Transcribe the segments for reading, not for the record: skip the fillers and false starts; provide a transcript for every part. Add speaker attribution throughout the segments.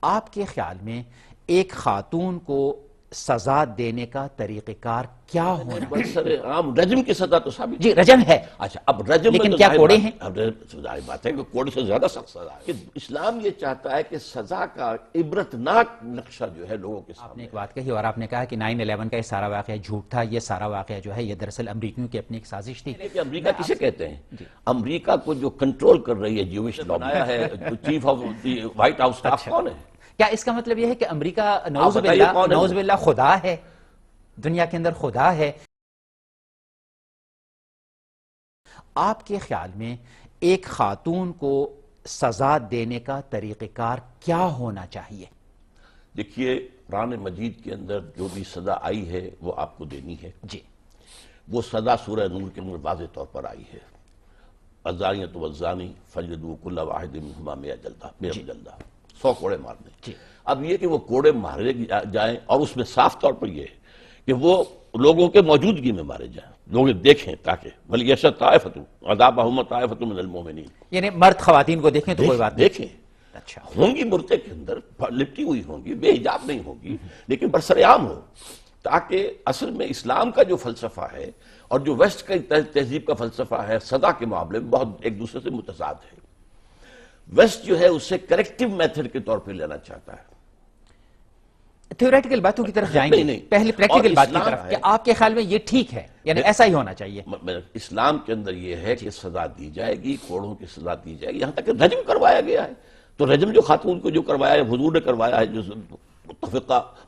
Speaker 1: آپ کے خیال میں ایک خاتون کو سزا دینے کا طریقہ کار کیا ہونا؟
Speaker 2: برسر عام رجم کی سزا تو ثابت
Speaker 1: جی رجم ہے،
Speaker 2: اچھا اب رجم میں
Speaker 1: لیکن
Speaker 2: تو
Speaker 1: کیا
Speaker 2: ظاہر
Speaker 1: کوڑے
Speaker 2: بات-
Speaker 1: ہیں؟
Speaker 2: اب ظاہر بات ہے کہ کوڑے سے زیادہ سخت سزا ہے کہ اسلام یہ چاہتا ہے کہ سزا کا عبرتناک نقشہ جو ہے لوگوں کے
Speaker 1: آپ نے
Speaker 2: سامنے
Speaker 1: ایک بات کہی اور آپ نے کہا کہ 9/11 کا یہ سارا واقعہ جھوٹ تھا، یہ سارا واقعہ جو ہے یہ دراصل امریکیوں کی اپنی ایک سازش تھی۔
Speaker 2: کہ امریکہ کسے کہتے ہیں؟ امریکہ کو جو کنٹرول کر رہی ہے جیوش بنایا ہے chief of the white house staff کون ہے؟
Speaker 1: کیا اس کا مطلب یہ ہے کہ امریکہ نعوذ
Speaker 2: بتائیے کون ہے وہ؟
Speaker 1: باللہ خدا ہے، دنیا کے اندر خدا ہے؟ آپ کے خیال میں ایک خاتون کو سزا دینے کا طریقہ کار کیا ہونا چاہیے؟
Speaker 2: دیکھیے قرآن مجید کے اندر جو بھی سزا آئی ہے وہ آپ کو دینی ہے۔
Speaker 1: جی
Speaker 2: وہ سزا سورہ نور کے اندر واضح طور پر آئی ہے، الزانیۃ والزانی فاجلدوا کل واحد منہما 100 جلدہ، 100 کوڑے مارنے۔
Speaker 1: جی
Speaker 2: اب یہ کہ وہ کوڑے مارے جائیں اور اس میں صاف طور پر یہ ہے کہ وہ لوگوں کے موجودگی میں مارے جائیں، لوگ دیکھیں تاکہ وَلْيَشْهَدْ طَائِفَةٌ عَذَابَهُمْ طَائِفَةٌ مِنَ الْمُؤْمِنِينَ،
Speaker 1: یعنی مرد خواتین کو دیکھیں تو کوئی بات نہیں۔
Speaker 2: دیکھیں
Speaker 1: اچھا
Speaker 2: ہوں گی مردے کے اندر لپٹی ہوئی ہوں گی، بے حجاب نہیں ہوگی، لیکن برسرعام ہو، تاکہ اصل میں اسلام کا جو فلسفہ ہے اور جو ویسٹ کا تہذیب کا فلسفہ ہے سزا کے معاملے میں بہت ایک دوسرے سے متضاد ہے۔ ویسٹ جو ہے اسے کریکٹیو میتھڈ کے طور پہ لینا چاہتا ہے۔
Speaker 1: تھیوریٹیکل باتوں کی طرف جائیں گے،
Speaker 2: نہیں۔
Speaker 1: پہلے پریکٹیکل
Speaker 2: اور
Speaker 1: بات کی
Speaker 2: اسلام
Speaker 1: طرف
Speaker 2: ہے-
Speaker 1: کہ آپ کے خیال میں یہ ٹھیک ہے، یعنی ایسا ہی ہونا چاہیے۔
Speaker 2: اسلام کے اندر یہ ہے کہ سزا دی جائے گی، کوڑوں کی سزا دی جائے گی، یہاں تک کہ رجم کروایا گیا ہے تو رجم جو خاتون کو جو کروایا ہے حضور نے کروایا ہے، جو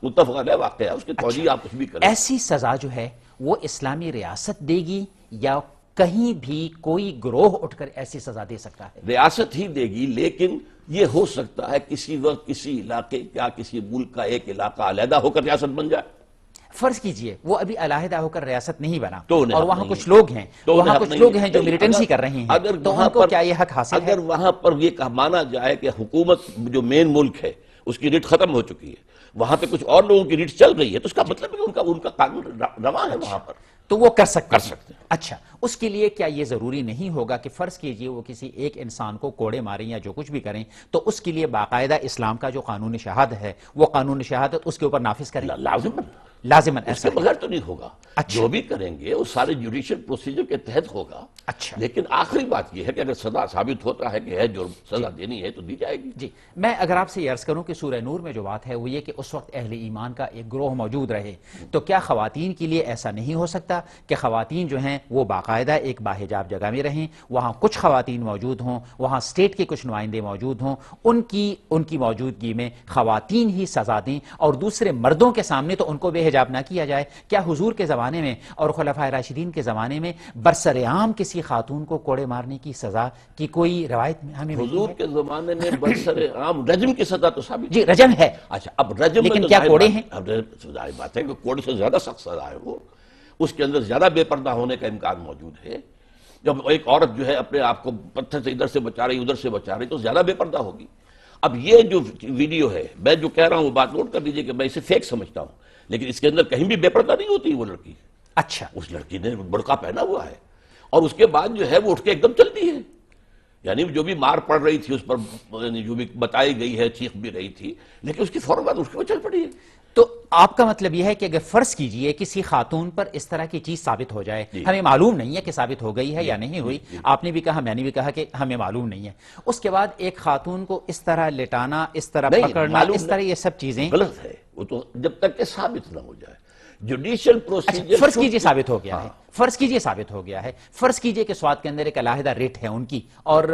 Speaker 2: متفق علیہ واقعہ ہے، اس کی توجیہ آپ کچھ بھی کریں۔
Speaker 1: ایسی سزا جو ہے وہ اسلامی ریاست دے گی یا کہیں بھی کوئی گروہ اٹھ کر ایسی سزا دے سکتا ہے؟
Speaker 2: ریاست ہی دے گی، لیکن یہ ہو سکتا ہے کسی وقت کسی علاقے کا کسی ملک کا ایک علاقہ علیحدہ ہو کر ریاست بن جائے۔
Speaker 1: فرض کیجئے وہ ابھی علیحدہ ہو کر ریاست نہیں بنا
Speaker 2: تو انہیں
Speaker 1: اور
Speaker 2: حق
Speaker 1: وہاں
Speaker 2: نہیں
Speaker 1: کچھ
Speaker 2: ہے۔
Speaker 1: لوگ ہیں،
Speaker 2: تو انہیں
Speaker 1: وہاں
Speaker 2: حق
Speaker 1: کچھ
Speaker 2: نہیں
Speaker 1: لوگ
Speaker 2: ہے۔
Speaker 1: ہیں جو
Speaker 2: نہیں،
Speaker 1: ملیٹنسی کر رہے ہیں،
Speaker 2: اگر
Speaker 1: تو
Speaker 2: وہاں
Speaker 1: ان کو
Speaker 2: پر-
Speaker 1: کیا یہ حق حاصل ہے؟
Speaker 2: اگر وہاں پر یہ مانا جائے کہ حکومت جو مین ملک ہے اس کی ریٹ ختم ہو چکی ہے، وہاں پہ کچھ اور لوگوں کی ریٹ چل رہی ہے، تو اس کا مطلب ہے کہ ان کا قانون رواں ہے وہاں پر،
Speaker 1: تو وہ کر سکتے ہیں۔
Speaker 2: ہیں۔
Speaker 1: اچھا، اس کے لیے کیا یہ ضروری نہیں ہوگا کہ فرض کیجئے وہ کسی ایک انسان کو کوڑے ماریں یا جو کچھ بھی کریں تو اس کے لیے باقاعدہ اسلام کا جو قانون شہادت ہے وہ قانون شہادت اس کے اوپر نافذ کریں؟ لازماً
Speaker 2: اس
Speaker 1: ایسا
Speaker 2: کے بغیر تو نہیں ہوگا۔ جو بھی کریں گے وہ سارے جوڈیشل پروسیجر کے تحت ہوگا۔
Speaker 1: اچھا
Speaker 2: لیکن آخری بات یہ ہے کہ اگر سزا ثابت ہوتا ہے کہ ہے جو سزا دینی ہے تو دی جائے گی۔
Speaker 1: جی، میں اگر آپ سے یہ عرض کروں کہ سورہ نور میں جو بات ہے وہ یہ کہ اس وقت اہل ایمان کا ایک گروہ موجود رہے، تو کیا خواتین کے لیے ایسا نہیں ہو سکتا کہ خواتین جو ہیں وہ باقاعدہ ایک باحجاب جگہ میں رہیں، وہاں کچھ خواتین موجود ہوں، وہاں اسٹیٹ کے کچھ نمائندے موجود ہوں، ان کی موجودگی میں خواتین ہی سزا دیں اور دوسرے مردوں کے سامنے تو ان کو بے حجاب نہ کیا جائے؟ کیا حضور کے زمانے میں اور خلفائے راشدین کے زمانے میں برسرعام کسی خاتون کو کوڑے مارنے کی سزا کی کوئی روایت ہمیں ملی
Speaker 2: حضور
Speaker 1: ہے؟
Speaker 2: کے زمانے میں برسر عام رجم کی سزا تو ثابت
Speaker 1: جی رجم ہے،
Speaker 2: اچھا اب رجم میں
Speaker 1: لیکن
Speaker 2: تو
Speaker 1: کیا
Speaker 2: ظاہر
Speaker 1: کوڑے
Speaker 2: بات-
Speaker 1: ہیں؟
Speaker 2: اب ظاہر بات ہے کہ کوڑے سے زیادہ سخت سزا ہے وہ، اس کے اندر زیادہ بے پردہ ہونے کا امکان موجود ہے۔ جب ایک عورت جو ہے اپنے آپ کو پتھر سے ادھر سے بچا رہی ادھر سے بچا رہی تو زیادہ بے پردہ ہوگی۔ اب یہ جو ویڈیو ہے میں جو کہہ رہا ہوں وہ بات نوٹ کر لیجئے کہ میں اسے فیک سمجھتا ہوں، لیکن اس کے اندر کہیں بھی بے پردہ نہیں ہوتی وہ لڑکی۔
Speaker 1: اچھا
Speaker 2: اس لڑکی نے برقع پہنا ہوا ہے اور اس کے بعد جو ہے وہ اٹھ کے ایک دم چلتی ہے، یعنی جو بھی مار پڑ رہی تھی اس پر یعنی جو بھی بتائی گئی ہے چیخ بھی رہی تھی، لیکن اس کی فوراً بعد اٹھ کے وہ چل پڑی ہے۔
Speaker 1: تو آپ کا مطلب یہ ہے کہ اگر فرض کیجئے کسی خاتون پر اس طرح کی چیز ثابت ہو جائے، ہمیں معلوم نہیں ہے کہ ثابت ہو گئی ہے یا نہیں ہوئی، آپ نے بھی کہا میں نے بھی کہا کہ ہمیں معلوم نہیں ہے، اس کے بعد ایک خاتون کو اس طرح لٹانا، اس طرح پکڑنا، اس طرح یہ سب چیزیں
Speaker 2: غلط ہے، وہ تو جب تک کہ ثابت نہ ہو جائے جوڈیشل پروسیجر۔
Speaker 1: فرض کیجئے ثابت ہو گیا ہے، فرض کیجئے ثابت ہو گیا ہے، فرض کیجئے کہ سوات کے اندر ایک علیحدہ ریٹ ہے ان کی اور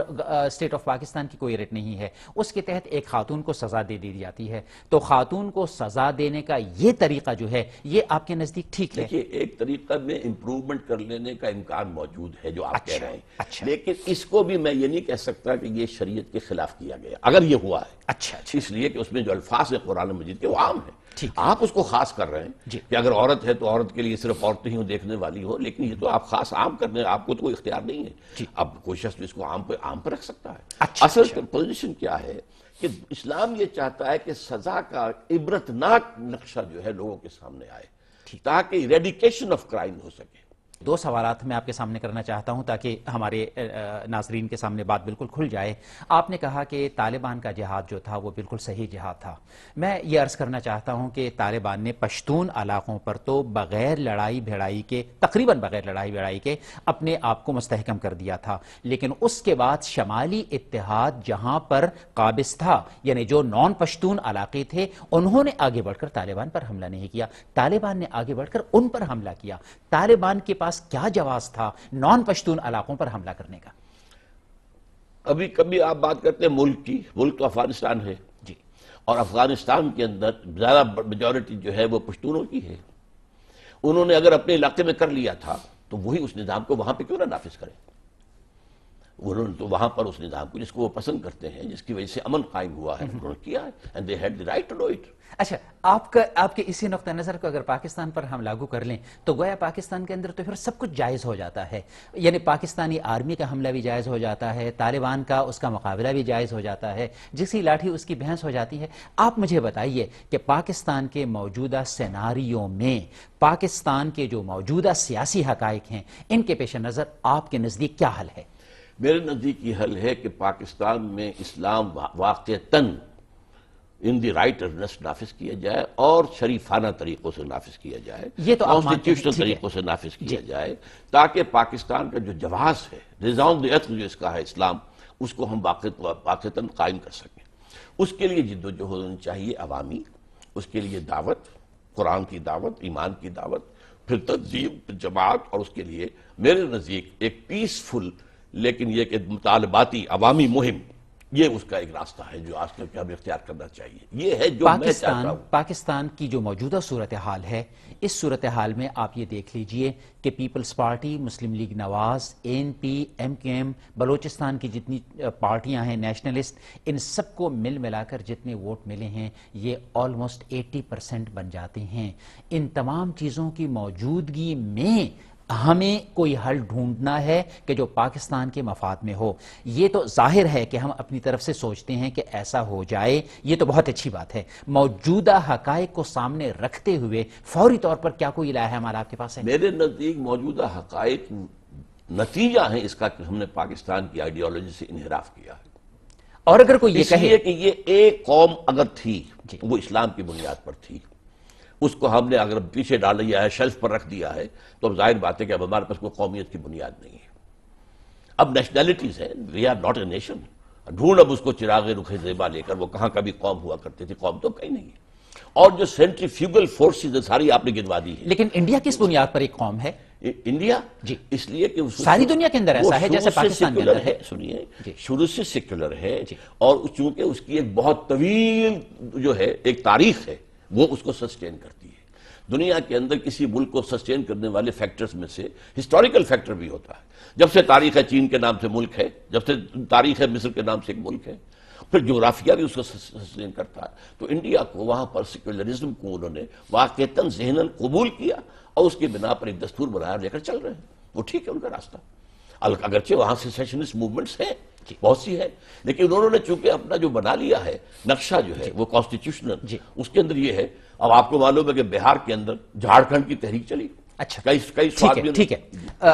Speaker 1: اسٹیٹ آف پاکستان کی کوئی ریٹ نہیں ہے، اس کے تحت ایک خاتون کو سزا دے دی جاتی ہے، تو خاتون کو سزا دینے کا یہ طریقہ جو ہے یہ آپ کے نزدیک ٹھیک ہے؟
Speaker 2: دیکھیے ایک طریقہ میں امپروومنٹ کر لینے کا امکان موجود ہے جو آپ کہہ رہے ہیں، لیکن اس کو بھی میں یہ نہیں کہہ سکتا کہ یہ شریعت کے خلاف کیا گیا اگر یہ ہوا ہے۔
Speaker 1: اچھا
Speaker 2: اس لیے کہ اس میں جو الفاظ ہیں قرآن مجید کے وہ عام ہیں، آپ اس کو خاص کر رہے ہیں کہ اگر عورت ہے تو عورت کے لیے صرف عورتیں ہی دیکھنے والی ہو، لیکن یہ تو آپ خاص عام کرنے، آپ کو تو کوئی اختیار نہیں ہے، اب کوئی شخص اس کو عام پہ رکھ سکتا ہے۔ اصل پوزیشن کیا ہے کہ اسلام یہ چاہتا ہے کہ سزا کا عبرتناک نقشہ جو ہے لوگوں کے سامنے آئے تاکہ ریڈیکیشن آف کرائم ہو سکے۔
Speaker 1: دو سوالات میں آپ کے سامنے کرنا چاہتا ہوں تاکہ ہمارے ناظرین کے سامنے بات بالکل کھل جائے. آپ نے کہا کہ طالبان کا جہاد جو تھا وہ بالکل صحیح جہاد تھا. میں یہ عرض کرنا چاہتا ہوں کہ طالبان نے پشتون علاقوں پر تو بغیر لڑائی بھڑائی کے، تقریباً بغیر لڑائی بھڑائی کے اپنے آپ کو مستحکم کر دیا تھا، لیکن اس کے بعد شمالی اتحاد جہاں پر قابض تھا، یعنی جو نان پشتون علاقے تھے، انہوں نے آگے بڑھ کر طالبان پر حملہ نہیں کیا، طالبان نے آگے بڑھ کر ان پر حملہ کیا. طالبان کے پاس کیا جواز تھا نان پشتون علاقوں پر حملہ کرنے کا؟
Speaker 2: ابھی کبھی آپ بات کرتے ہیں ملک کی، ملک تو افغانستان ہے
Speaker 1: جی،
Speaker 2: اور افغانستان کے اندر زیادہ میجورٹی جو ہے وہ پشتونوں کی ہے. انہوں نے اگر اپنے علاقے میں کر لیا تھا تو وہی اس نظام کو وہاں پہ کیوں نہ نافذ کریں. انہوں نے تو وہاں پر اس نظام کو جس کو وہ پسند کرتے ہیں، جس کی وجہ سے امن قائم ہوا ہے، انہوں نے کیا ہے and they had the right to do it.
Speaker 1: اچھا، آپ کے اسی نقطہ نظر کو اگر پاکستان پر ہم لاگو کر لیں تو گویا پاکستان کے اندر تو پھر سب کچھ جائز ہو جاتا ہے، یعنی پاکستانی آرمی کا حملہ بھی جائز ہو جاتا ہے، طالبان کا اس کا مقابلہ بھی جائز ہو جاتا ہے، جس کی لاٹھی اس کی بھینس ہو جاتی ہے. آپ مجھے بتائیے کہ پاکستان کے موجودہ سیناریو میں پاکستان کے جو موجودہ سیاسی حقائق ہیں، ان کے پیش نظر آپ کے نزدیک کیا حل ہے؟
Speaker 2: میرے نزدیک یہ حل ہے کہ پاکستان میں اسلام واقعتاً ان دی رائٹ ارنسٹ نافذ کیا جائے اور شریفانہ طریقوں سے نافذ کیا جائے،
Speaker 1: یہ تو آپ مانتے ہیں،
Speaker 2: کانسٹیٹیوشنل طریقوں سے نافذ کیا جائے، تاکہ پاکستان کا جو جواز ہے، نظام دی ارتھ جو اس کا ہے اسلام، اس کو ہم واقعتاً قائم کر سکیں. اس کے لیے جد و جہد ہونی چاہیے عوامی، اس کے لیے دعوت، قرآن کی دعوت، ایمان کی دعوت، پھر تنظیم، پھر جماعت، اور اس کے لیے میرے نزدیک ایک پیسفل لیکن یہ کہ مطالباتی عوامی مہم، یہ اس کا ایک راستہ ہے جو آج کل ہمیں اختیار کرنا چاہیے. یہ ہے جو میں چاہتا ہوں.
Speaker 1: پاکستان کی جو موجودہ صورتحال ہے، اس صورتحال میں آپ یہ دیکھ لیجئے کہ پیپلز پارٹی، مسلم لیگ نواز، ANP، MKM، بلوچستان کی جتنی پارٹیاں ہیں نیشنلسٹ، ان سب کو ملا کر جتنے ووٹ ملے ہیں یہ آلموسٹ 80% بن جاتے ہیں. ان تمام چیزوں کی موجودگی میں ہمیں کوئی حل ڈھونڈنا ہے کہ جو پاکستان کے مفاد میں ہو. یہ تو ظاہر ہے کہ ہم اپنی طرف سے سوچتے ہیں کہ ایسا ہو جائے، یہ تو بہت اچھی بات ہے. موجودہ حقائق کو سامنے رکھتے ہوئے فوری طور پر کیا کوئی لاہ عمل آپ کے پاس ہے؟
Speaker 2: میرے نزدیک موجودہ حقائق نتیجہ ہیں اس کا کہ ہم نے پاکستان کی آئیڈیالوجی سے انحراف کیا ہے.
Speaker 1: اور اگر کوئی یہ کہے
Speaker 2: کہ یہ ایک قوم اگر تھی وہ اسلام کی بنیاد پر تھی، اس کو ہم نے اگر پیچھے ڈال دیا ہے، شیلف پر رکھ دیا ہے، تو اب ظاہر بات ہے کہ اب ہمارے پاس کوئی قومیت کی بنیاد نہیں ہے. اب نیشنلٹیز ہیں، we are not a nation. ڈھونڈ اب اس کو چراغ رخ زیبا لے کر، وہ کہاں کبھی قوم ہوا کرتی تھی، قوم تو کہیں نہیں ہے. اور جو سینٹریفیوگل فورسز ساری آپ نے گنوا دی ہے.
Speaker 1: لیکن انڈیا کس بنیاد پر ایک قوم ہے؟
Speaker 2: انڈیا
Speaker 1: جی
Speaker 2: اس لیے کہ
Speaker 1: ساری دنیا کے اندر ایسا ہے جیسے پاکستان کے اندر ہے.
Speaker 2: سنیے، شروع سے سیکولر ہے، اور چونکہ اس کی ایک بہت طویل جو ہے ایک تاریخ ہے، وہ اس کو سسٹین کرتی ہے. دنیا کے اندر کسی ملک کو سسٹین کرنے والے فیکٹرز میں سے ہسٹوریکل فیکٹر بھی ہوتا ہے. جب سے تاریخ ہے چین کے نام سے ملک ہے، جب سے تاریخ ہے مصر کے نام سے ایک ملک ہے، پھر جغرافیہ بھی اس کو سسٹین کرتا ہے. تو انڈیا کو وہاں پر سیکولرزم کو انہوں نے واقعتاً ذہناً قبول کیا اور اس کی بنا پر ایک دستور بنایا لے کر چل رہے ہیں. وہ ٹھیک ہے ان کا راستہ، اگرچہ وہاں سے سیشنسٹ موومنٹس ہیں، بہت سی ہے، لیکن انہوں نے چونکہ اپنا جو بنا لیا ہے نقشہ جو ہے وہ کانسٹیٹیوشنل، اس کے اندر یہ ہے. اب آپ کو معلوم ہے کہ بہار کے اندر جھارکھنڈ کی تحریک چلی.
Speaker 1: اچھا
Speaker 2: کئی سوال.
Speaker 1: ٹھیک ہے.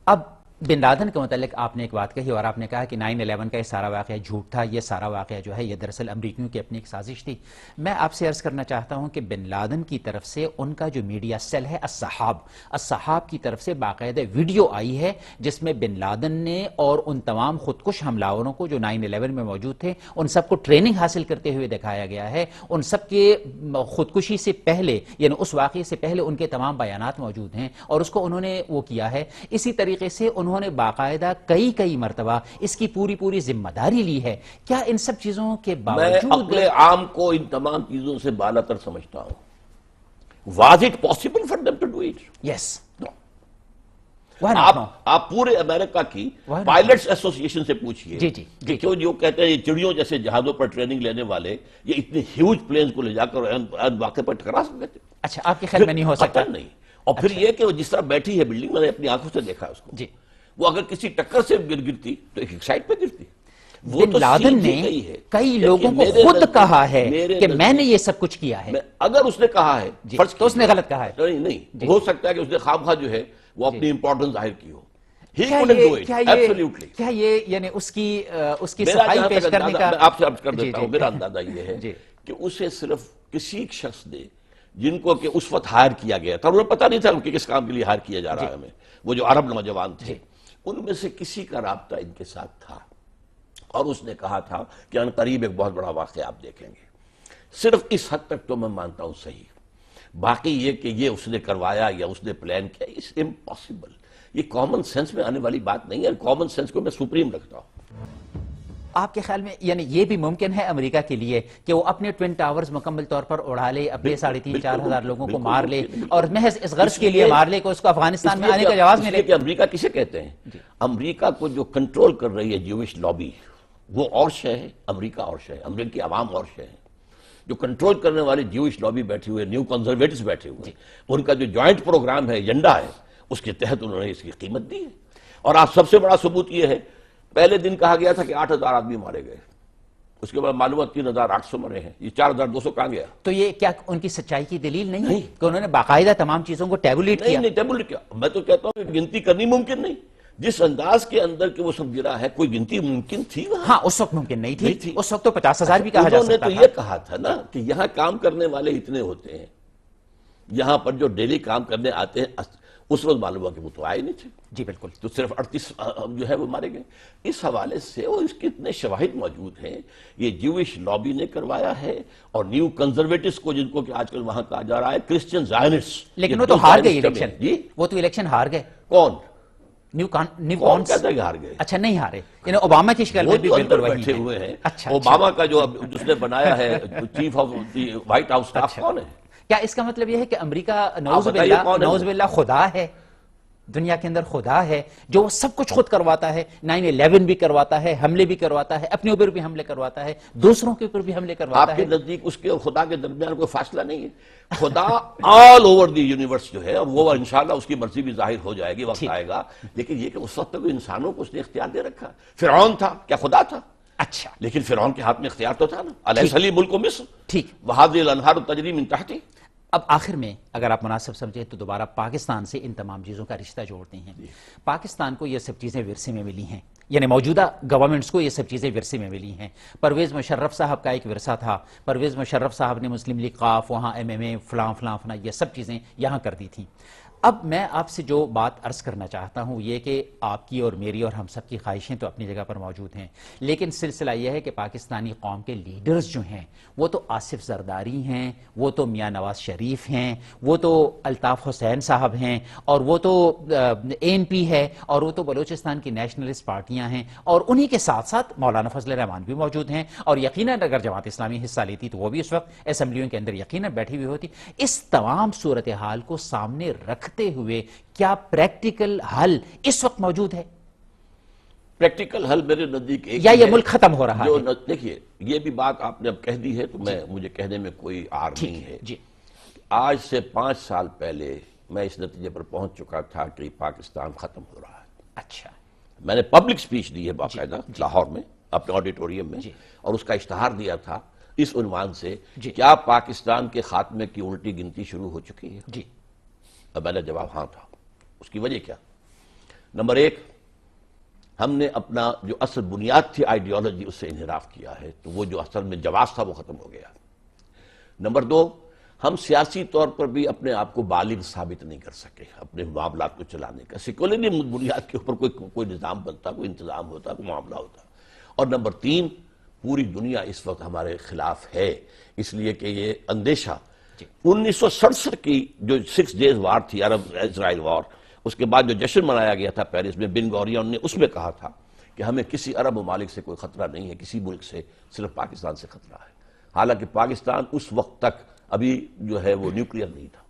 Speaker 1: اب بن لادن کے متعلق آپ نے ایک بات کہی اور آپ نے کہا کہ 9/11 کا یہ سارا واقعہ جھوٹ تھا، یہ سارا واقعہ جو ہے یہ دراصل امریکیوں کی اپنی ایک سازش تھی. میں آپ سے عرض کرنا چاہتا ہوں کہ بن لادن کی طرف سے ان کا جو میڈیا سیل ہے الصحاب کی طرف سے باقاعدہ ویڈیو آئی ہے جس میں بن لادن نے اور ان تمام خودکش حملہ آوروں کو جو 9/11 میں موجود تھے ان سب کو ٹریننگ حاصل کرتے ہوئے دکھایا گیا ہے. ان سب کے خودکشی سے پہلے، یعنی اس واقعے سے پہلے ان کے تمام بیانات موجود ہیں اور اس کو انہوں نے وہ کیا ہے. اسی طریقے سے انہوں نے باقاعدہ کئی مرتبہ اس کی پوری ذمہ داری لی ہے. کیا ان سب چیزوں کے باوجود
Speaker 2: میں عقل عام کو ان تمام چیزوں سے بالا تر سمجھتا ہوں. Was it possible for them to do it?
Speaker 1: Yes.
Speaker 2: No.
Speaker 1: Why not?
Speaker 2: آپ پورے امریکہ کی پائلٹس ایسوسی سے پوچھئے کہ کیوں جو کہتے ہیں یہ چڑیوں جیسے جہازوں پر ٹریننگ لینے والے یہ اتنے ہیوج پلینز کو لے جا کر واقع پر ٹکرا سکتے تھے.
Speaker 1: اچھا، آپ کے خیال میں نہیں ہو سکتا؟
Speaker 2: نہیں. اور پھر یہ کہ وہ جس طرح بیٹھی ہے بلڈنگ، میں نے اپنی آنکھوں سے دیکھا اس کو، وہ اگر کسی ٹکر سے گرتی تو ایک سائٹ پہ گرتی.
Speaker 1: بن لادن نے کئی لوگوں کو خود کہا ہے کہ میں نے یہ سب کچھ کیا ہے.
Speaker 2: اگر اس نے کہا ہے
Speaker 1: تو اس نے غلط کہا ہے.
Speaker 2: نہیں، ہو سکتا ہے کہ اس نے خواہ جو ہے وہ اپنی امپورٹنس ظاہر کی ہو.
Speaker 1: کیا یہ یعنی اس کی صفائی پیش کرنے کا,
Speaker 2: میں آپ سے عرض کر دیتا ہوں, میرا اندازہ یہ ہے کہ اسے صرف کسی شخص نے جن کو کہ اس وقت ہائر کیا گیا تھا, انہیں پتہ نہیں تھا کہ کس کام کے لیے ہائر کیا جا رہا ہے ہمیں, وہ جو عرب نوجوان تھے ان میں سے کسی کا رابطہ ان کے ساتھ تھا, اور اس نے کہا تھا کہ ان قریب ایک بہت بڑا واقعہ آپ دیکھیں گے. صرف اس حد تک تو میں مانتا ہوں صحیح, باقی یہ کہ یہ اس نے کروایا یا اس نے پلان کیا, اس امپاسبل, یہ کامن سینس میں آنے والی بات نہیں ہے. کامن سینس کو میں سپریم رکھتا ہوں.
Speaker 1: آپ کے خیال میں یعنی یہ بھی ممکن ہے امریکہ کے لیے کہ وہ اپنے ٹوین ٹاورز مکمل طور پر اڑا لے, اپنے 3,500-4,000 لوگوں کو مار لے, اور محض اس غرض کے لیے مار لے کہ اس کو افغانستان میں آنے کا جواز ملے؟
Speaker 2: کہ امریکہ کسے کہتے ہیں؟ امریکہ کو جو کنٹرول کر رہی ہے جیوش لابی, وہ اور شے ہے, امریکہ اور شے ہے, امریکی عوام اور شے ہے. جو کنٹرول کرنے والی جیوش لابی بیٹھی ہوئے, نیو کنزرویٹوز بیٹھے ہوئے, ان کا جو جوائنٹ پروگرام ہے, ایجنڈا ہے, اس کے تحت انہوں نے اس کی قیمت دی ہے. اور آپ سب سے بڑا ثبوت یہ ہے, پہلے دن کہا گیا تھا کہ 8,000 آدمی مارے گئے, اس کے بعد معلومات 3,800 مرے ہیں, یہ 4,200 کہاں گیا؟
Speaker 1: تو یہ کیا ان کی سچائی کی دلیل نہیں ہے کہ انہوں نے باقاعدہ تمام چیزوں کو ٹیبولیٹ کیا؟
Speaker 2: نہیں, ٹیبولیٹ کیا, میں تو کہتا ہوں کہ گنتی کرنی ممکن نہیں. جس انداز کے اندر کہ وہ سب گرا ہے, کوئی گنتی ممکن تھی وہاں؟
Speaker 1: ہاں, اس وقت ممکن نہیں تھی. اس وقت تو 50,000 بھی کہا جا سکتا تھا.
Speaker 2: انہوں نے تو یہ کہا تھا نا کہ یہاں کام کرنے والے اتنے ہوتے ہیں, یہاں پر جو ڈیلی کام کرنے آتے ہیں, اس وقت معلوم ہوا کہ وہ تو آئے نہیں تھے.
Speaker 1: جی بالکل.
Speaker 2: تو صرف 38 جو ہے وہ مارے گئے. اس حوالے سے وہ اس کے اتنے شواہد موجود ہیں. یہ جیوش لابی نے کروایا ہے, اور نیو کنزرویٹوز کو, جن کو کہ آج کل وہاں کہا جا رہا ہے کرسچن زائنسٹ.
Speaker 1: لیکن وہ تو ہار گئے الیکشن. جی, وہ تو الیکشن ہار گئے.
Speaker 2: کون؟
Speaker 1: کون
Speaker 2: کہتا ہے کہ ہار گئے؟
Speaker 1: اچھا, نہیں ہارے, یعنی اوباما کی شکل میں بھی بالکل وہی
Speaker 2: بیٹھے ہوئے ہیں.
Speaker 1: اچھا,
Speaker 2: اوباما کا جو اس نے بنایا ہے chief of the white house staff, کون ہے؟
Speaker 1: کیا اس کا مطلب یہ ہے کہ امریکہ نعوذ باللہ خدا ہے, دنیا کے اندر خدا ہے, جو وہ سب کچھ خود کرواتا ہے, 9/11 بھی کرواتا ہے, حملے بھی کرواتا ہے, اپنے اوپر بھی حملے کرواتا ہے, دوسروں کے اوپر بھی حملے کرواتا ہے؟
Speaker 2: آپ کے نزدیک اس کے اور خدا کے درمیان کوئی فاصلہ نہیں ہے. خدا آل اوور دی یونیورس جو ہے, وہ انشاءاللہ اس کی مرضی بھی ظاہر ہو جائے گی, وقت آئے گا. لیکن یہ کہ اس وقت تک انسانوں کو اس نے اختیار دے رکھا. فرعون تھا, کیا خدا تھا؟
Speaker 1: اچھا,
Speaker 2: لیکن فرعون کے ہاتھ میں اختیار تو تھا نا. الیس لی ملک مصر,
Speaker 1: ٹھیک,
Speaker 2: وہذہ الانہار تجری من تحتی.
Speaker 1: اب آخر میں اگر آپ مناسب سمجھیں تو دوبارہ پاکستان سے ان تمام چیزوں کا رشتہ جوڑتے ہیں. پاکستان کو یہ سب چیزیں ورثے میں ملی ہیں, یعنی موجودہ گورنمنٹس کو یہ سب چیزیں ورثے میں ملی ہیں. پرویز مشرف صاحب کا ایک ورثہ تھا. پرویز مشرف صاحب نے مسلم لیگ قاف, وہاں MMA, فلاں یہ سب چیزیں یہاں کر دی تھیں. اب میں آپ سے جو بات عرض کرنا چاہتا ہوں یہ کہ آپ کی اور میری اور ہم سب کی خواہشیں تو اپنی جگہ پر موجود ہیں, لیکن سلسلہ یہ ہے کہ پاکستانی قوم کے لیڈرز جو ہیں وہ تو آصف زرداری ہیں, وہ تو میاں نواز شریف ہیں, وہ تو الطاف حسین صاحب ہیں, اور وہ تو ANP ہے, اور وہ تو بلوچستان کی نیشنلسٹ پارٹیاں ہیں, اور انہی کے ساتھ ساتھ مولانا فضل الرحمان بھی موجود ہیں, اور یقیناً اگر جماعت اسلامی حصہ لیتی تو وہ بھی اس وقت اسمبلیوں کے اندر یقیناً بیٹھی ہوئی ہوتی. اس تمام صورتحال کو سامنے رکھ ہوئے کیا پریکٹیکل حل اس وقت موجود ہے؟
Speaker 2: پریکٹیکل حل میرے نزدیک ایک
Speaker 1: یا یہ ملک ختم ہو رہا ہے؟
Speaker 2: دیکھیے, یہ بھی بات آپ نے اب کہہ دی ہے تو مجھے کہنے میں کوئی عار نہیں ہے. آج سے 5 سال پہلے میں اس نتیجے پر پہنچ چکا تھا کہ پاکستان ختم ہو رہا ہے.
Speaker 1: اچھا,
Speaker 2: میں نے پبلک سپیچ دی ہے باقاعدہ لاہور میں اپنے آڈیٹوریم میں, اور اس کا اشتہار دیا تھا اس عنوان سے, کیا پاکستان کے خاتمے کی الٹی گنتی شروع ہو چکی ہے؟ اب میرا جواب ہاں تھا. اس کی وجہ کیا؟ نمبر 1, ہم نے اپنا جو اصل بنیاد تھی آئیڈیالوجی اس سے انحراف کیا ہے, تو وہ جو اصل میں جواز تھا وہ ختم ہو گیا. نمبر 2, ہم سیاسی طور پر بھی اپنے آپ کو بالغ ثابت نہیں کر سکے اپنے معاملات کو چلانے کا. سیکولر بنیاد کے اوپر کوئی نظام بنتا, کوئی انتظام ہوتا, کوئی معاملہ ہوتا. اور نمبر 3, پوری دنیا اس وقت ہمارے خلاف ہے, اس لیے کہ یہ اندیشہ 1967 کی جو 6 days وار تھی, عرب اسرائیل وار, اس کے بعد جو جشن منایا گیا تھا پیرس میں, بن گوریون نے اس میں کہا تھا کہ ہمیں کسی عرب ممالک سے کوئی خطرہ نہیں ہے, کسی ملک سے, صرف پاکستان سے خطرہ ہے. حالانکہ پاکستان اس وقت تک ابھی جو ہے وہ نیوکلیئر نہیں تھا.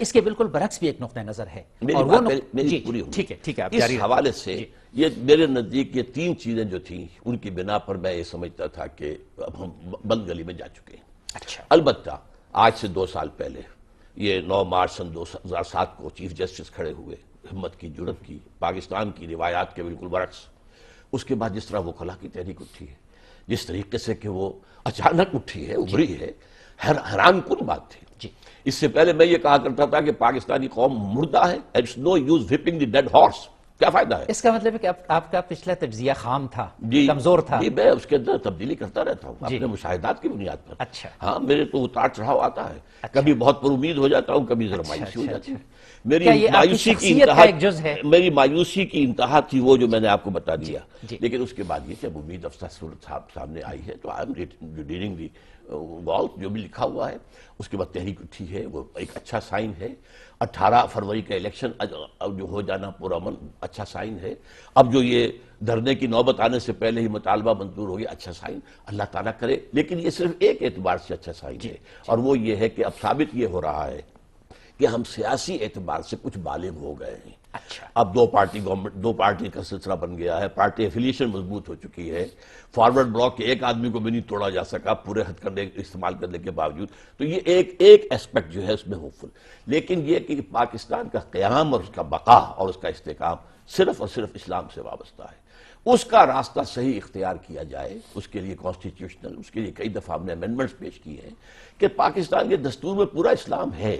Speaker 1: اس کے بالکل برعکس بھی ایک نقطہ نظر ہے,
Speaker 2: اور وہ میری پوری ہوئی.
Speaker 1: ٹھیک ہے,
Speaker 2: اس حوالے سے یہ میرے نزدیک یہ 3 چیزیں جو تھیں ان کی بنا پر میں یہ سمجھتا تھا کہ اب ہم بند گلی میں جا چکے ہیں.
Speaker 1: اچھا,
Speaker 2: البتہ آج سے 2 سال پہلے یہ 9 مارچ سن 2007 کو چیف جسٹس کھڑے ہوئے, ہمت کی, جرت کی, پاکستان کی روایات کے بالکل برعکس. اس کے بعد جس طرح وہ خلا کی تحریک اٹھی ہے, جس طریقے سے کہ وہ اچانک اٹھی ہے, ابھری ہے, حیران کن بات تھی.
Speaker 1: جی
Speaker 2: اس سے پہلے میں یہ کہا کرتا تھا کہ پاکستانی قوم مردہ ہے، it's no use whipping the dead horse، کیا فائدہ ہے؟
Speaker 1: اس کا مطلب ہے کہ آپ کا پچھلا تجزیہ خام تھا،
Speaker 2: جی
Speaker 1: کمزور تھا۔
Speaker 2: جی میں اس کے اندر تبدیلی کرتا رہتا ہوں اپنے مشاہدات کی بنیاد پر۔
Speaker 1: اچھا
Speaker 2: ہاں میرے تو اتار چڑھاؤ آتا ہے، کبھی بہت پر امید ہو جاتا ہوں، کبھی ذرا مایوسی ہو جاتی ہے۔ میری
Speaker 1: کیا یہ آپ کی
Speaker 2: مایوسی کی
Speaker 1: شخصیت کا
Speaker 2: انتہا
Speaker 1: ایک جز ہے؟
Speaker 2: میری مایوسی کی انتہا تھی وہ جو میں نے آپ کو بتا دیا،
Speaker 1: جی
Speaker 2: لیکن اس کے بعد یہ جب امید افزا صورت سامنے آئی ہے تو آئی ایم ریڈنگ دی وال، جو بھی لکھا ہوا ہے اس کے بعد تحریک اٹھی ہے، وہ ایک اچھا سائن ہے۔ 18 فروری کا الیکشن جو ہو جانا پرامن اچھا سائن ہے۔ اب جو یہ دھرنے کی نوبت آنے سے پہلے ہی مطالبہ منظور ہو گیا، اچھا سائن، اللہ تعالیٰ کرے۔ لیکن یہ صرف ایک اعتبار سے اچھا سائن ہے، اور وہ یہ ہے کہ اب ثابت یہ ہو رہا ہے کہ ہم سیاسی اعتبار سے کچھ بالغ ہو گئے ہیں۔
Speaker 1: اچھا
Speaker 2: اب دو پارٹی کا سلسلہ بن گیا ہے، پارٹی ایفیلیشن مضبوط ہو چکی ہے، فارورڈ بلاک کے ایک آدمی کو بھی نہیں توڑا جا سکا پورے ہتھ کنڈے استعمال کرنے کے باوجود، تو یہ ایک ایسپیکٹ جو ہے اس میں ہوپفل۔ لیکن یہ کہ پاکستان کا قیام اور اس کا بقا اور اس کا استحکام صرف اور صرف اسلام سے وابستہ ہے، اس کا راستہ صحیح اختیار کیا جائے، اس کے لیے کانسٹیٹیوشنل، اس کے لیے کئی دفعہ ہم نے امینڈمنٹس پیش کی ہیں کہ پاکستان کے دستور میں پورا اسلام ہے،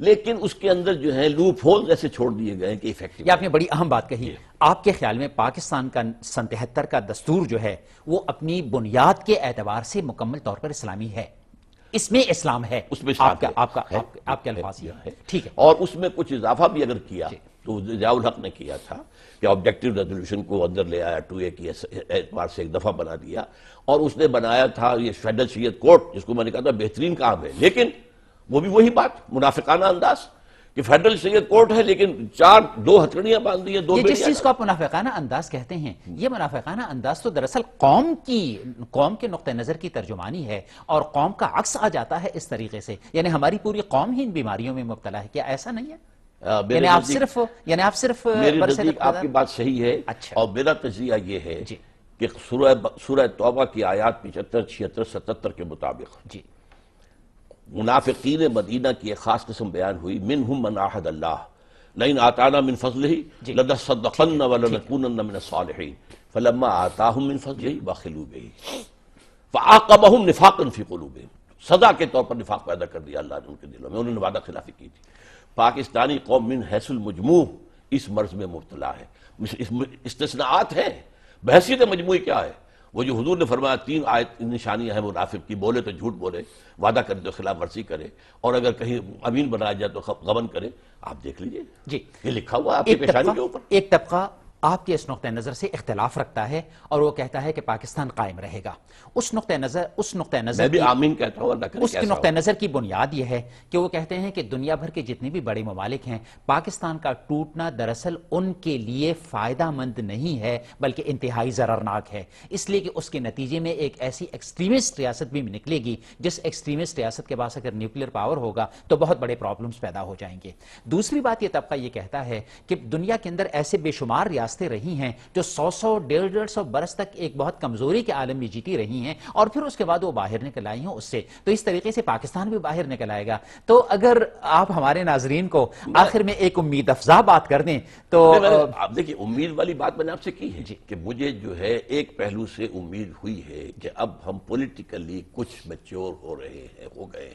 Speaker 2: لیکن اس کے اندر جو ہے لوپ ہول جیسے چھوڑ دیے گئے ہیں کہ ایفیکٹو۔
Speaker 1: یہ آپ نے بڑی اہم بات کہی۔ آپ کے خیال میں پاکستان کا سن 73 کا دستور جو ہے وہ اپنی بنیاد کے اعتبار سے مکمل طور پر اسلامی ہے، اس میں اسلام ہے،
Speaker 2: اس میں
Speaker 1: آپ کے الفاظ یہ ہے، ٹھیک ہے۔
Speaker 2: اور اس میں کچھ اضافہ بھی اگر کیا تو ضیاء الحق نے کیا تھا کہ آبجیکٹیو ریزولوشن کو اندر لے آیا 2A کی اعتبار سے ایک دفعہ بنا دیا، اور اس نے بنایا تھا یہ فیڈرل شریعت کورٹ، جس کو میں نے کہا تھا بہترین کام ہے، لیکن وہ بھی وہی بات منافقانہ انداز کہ فیڈرل شریعت کورٹ ہے لیکن دو ہتھکڑیاں باندھ دی ہیں، دو
Speaker 1: یہ جس
Speaker 2: بیڑیاں
Speaker 1: چیز کو آپ منافقانہ انداز کہتے ہیں، یہ منافقانہ انداز تو دراصل قوم کے نقطہ نظر کی ترجمانی ہے، اور قوم کا عکس آ جاتا ہے اس طریقے سے، یعنی ہماری پوری قوم ہی ان بیماریوں میں مبتلا ہے، کیا ایسا نہیں ہے؟ یعنی آپ صرف
Speaker 2: میرے نزدیک آپ کی بات صحیح ہے، اور میرا تجزیہ یہ ہے کہ سورہ توبہ کی آیات 75، 76، 77 کے مطابق
Speaker 1: جی
Speaker 2: منافقین مدینہ کی ایک خاص قسم بیان ہوئی، منہم من عاہد اللہ لئن آتانا من فضلہ لنصدقن ولنکونن من الصالحین فلما آتاہم من فضلہ بخلوا بہ فعاقبہم نفاقا فی قلوبہم، سزا کے طور پر نفاق پیدا کر دیا اللہ نے ان کے دلوں میں، انہوں نے وعدہ خلافی کی تھی۔ پاکستانی قوم من حیث المجموع اس مرض میں مبتلا ہے، استثناءات ہیں، بحثیت مجموعی کیا ہے؟ وہ جو حضور نے فرمایا 3 نشانیاں ہیں منافق کی، بولے تو جھوٹ بولے، وعدہ کرے تو خلاف ورزی کرے، اور اگر کہیں امین بنایا جائے تو غبن کرے۔ آپ دیکھ لیجئے
Speaker 1: جی
Speaker 2: یہ لکھا ہوا آپ کی پیشانی کے اوپر۔
Speaker 1: ایک طبقہ آپ کے اس نقطہ نظر سے اختلاف رکھتا ہے اور وہ کہتا ہے کہ پاکستان قائم رہے گا۔ اس نقطہ نظر
Speaker 2: میں بھی آمین کہتا ہوں، اللہ کرے
Speaker 1: اس کی نقطہ نظر کی بنیاد یہ ہے کہ وہ کہتے ہیں کہ دنیا بھر کے جتنے بھی بڑے ممالک ہیں، پاکستان کا ٹوٹنا دراصل ان کے لیے فائدہ مند نہیں ہے بلکہ انتہائی ضررناک ہے، اس لیے کہ اس کے نتیجے میں ایک ایسی ایکسٹریمسٹ ریاست بھی نکلے گی جس ایکسٹریمسٹ ریاست کے پاس اگر نیوکلیر پاور ہوگا تو بہت بڑے پرابلمز پیدا ہو جائیں گے۔ دوسری بات یہ طبقہ یہ کہتا ہے کہ دنیا کے اندر ایسے بے شمار ریاستیں رہی ہیں جو 100-150 برس تک ایک بہت کمزوری کے عالم میں جیتی رہی ہیں، اور پھر اس کے بعد وہ باہر نکل آئی ہیں اس سے، تو اس طریقے سے پاکستان بھی باہر نکل آئے گا۔ تو اگر آپ ہمارے ناظرین کو آخر میں ایک امید افزا بات کر دیں تو
Speaker 2: آپ دیکھیں امید والی بات میں نے آپ سے کی ہے کہ مجھے جو ہے ایک پہلو سے امید ہوئی ہے کہ اب ہم پولیٹیکلی کچھ میچور ہو گئے ہیں،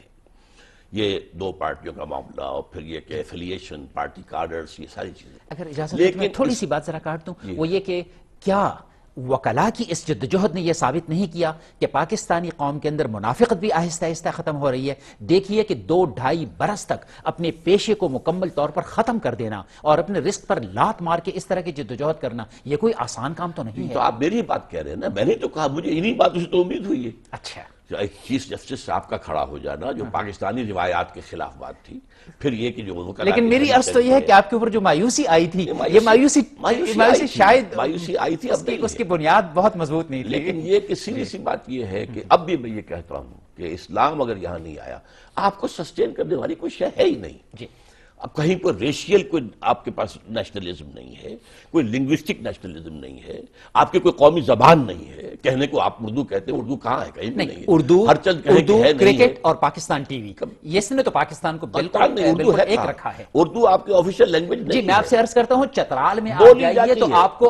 Speaker 2: یہ 2 پارٹیوں کا معاملہ، اور پھر یہ کہ ایفیلیشن، پارٹی کارڈرز، یہ ساری چیزیں۔
Speaker 1: اگر اجازت ہے تو میں تھوڑی سی بات ذرا کاٹ دوں، وہ یہ کہ کیا وکلاء کی اس جدوجہد نے یہ ثابت نہیں کیا کہ پاکستانی قوم کے اندر منافقت بھی آہستہ آہستہ ختم ہو رہی ہے؟ دیکھیے کہ 2-2.5 برس تک اپنے پیشے کو مکمل طور پر ختم کر دینا اور اپنے رزق پر لات مار کے اس طرح کی جدوجہد کرنا یہ کوئی آسان کام تو نہیں ہے۔
Speaker 2: تو آپ میری بات کہہ رہے ہیں نا، میں نے تو کہا مجھے انہی باتوں سے تو امید ہوئی ہے۔
Speaker 1: اچھا،
Speaker 2: ایک چیف جسٹس صاحب کا کھڑا ہو جانا جو پاکستانی روایات کے خلاف بات تھی، پھر یہ کہ جو
Speaker 1: لیکن میری عرض تو یہ ہے کہ آپ کے اوپر جو مایوسی آئی تھی، یہ مایوسی شاید
Speaker 2: مایوسی آئی تھی،
Speaker 1: اس کی بنیاد بہت مضبوط نہیں تھی۔
Speaker 2: لیکن یہ کہ سیدھی سی بات یہ ہے کہ اب بھی میں یہ کہتا ہوں کہ اسلام اگر یہاں نہیں آیا، آپ کو سسٹین کرنے والی کوئی شے ہے ہی نہیں۔
Speaker 1: جی
Speaker 2: اب کہیں پر ریشیل کوئی آپ کے پاس نیشنلزم نہیں ہے، کوئی لنگوسٹک نیشنلزم نہیں ہے، آپ کے کوئی قومی زبان نہیں ہے، کہنے کو آپ اردو کہتے ہیں، اردو کہاں ہے؟ کہیں بھی نہیں ہے۔
Speaker 1: اردو،
Speaker 2: ہر چند کہیں کہ ہے نہیں ہے۔
Speaker 1: کرکٹ اور پاکستان ٹی وی، اس نے تو پاکستان کو بالکل ایک رکھا ہے۔
Speaker 2: اردو آپ کی آفیشیل لینگویج نہیں ہے۔
Speaker 1: جی میں آپ سے عرض کرتا ہوں چترال میں آپ جائیے تو آپ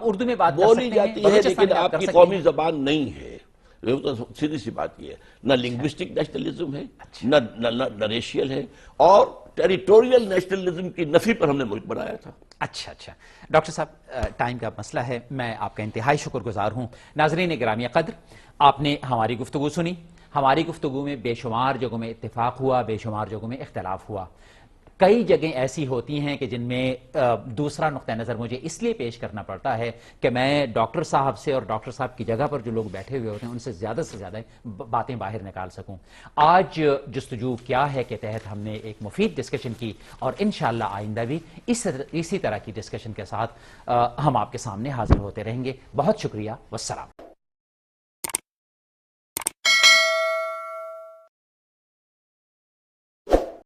Speaker 1: اردو میں بات کر سکتے ہیں،
Speaker 2: بولی جاتی ہے لیکن آپ کی قومی زبان نہیں ہے۔ یہ تو سیدھی سی بات یہ ہے، نہ لنگوسٹک نیشنلزم ہے، نہ ریشیل ہے، اور ٹیریٹوریل نیشنلزم کی نفی پر ہم نے ملک بنایا تھا۔
Speaker 1: اچھا ڈاکٹر صاحب، ٹائم کا مسئلہ ہے، میں آپ کا انتہائی شکر گزار ہوں۔ ناظرین گرامی قدر، آپ نے ہماری گفتگو سنی، ہماری گفتگو میں بے شمار جگہوں میں اتفاق ہوا، بے شمار جگہوں میں اختلاف ہوا۔ کئی جگہیں ایسی ہوتی ہیں کہ جن میں دوسرا نقطہ نظر مجھے اس لیے پیش کرنا پڑتا ہے کہ میں ڈاکٹر صاحب سے اور ڈاکٹر صاحب کی جگہ پر جو لوگ بیٹھے ہوئے ہوتے ہیں ان سے زیادہ باتیں باہر نکال سکوں۔ آج جستجو کیا ہے کہ تحت ہم نے ایک مفید ڈسکشن کی، اور انشاءاللہ آئندہ بھی اسی طرح کی ڈسکشن کے ساتھ ہم آپ کے سامنے حاضر ہوتے رہیں گے۔ بہت شکریہ، والسلام۔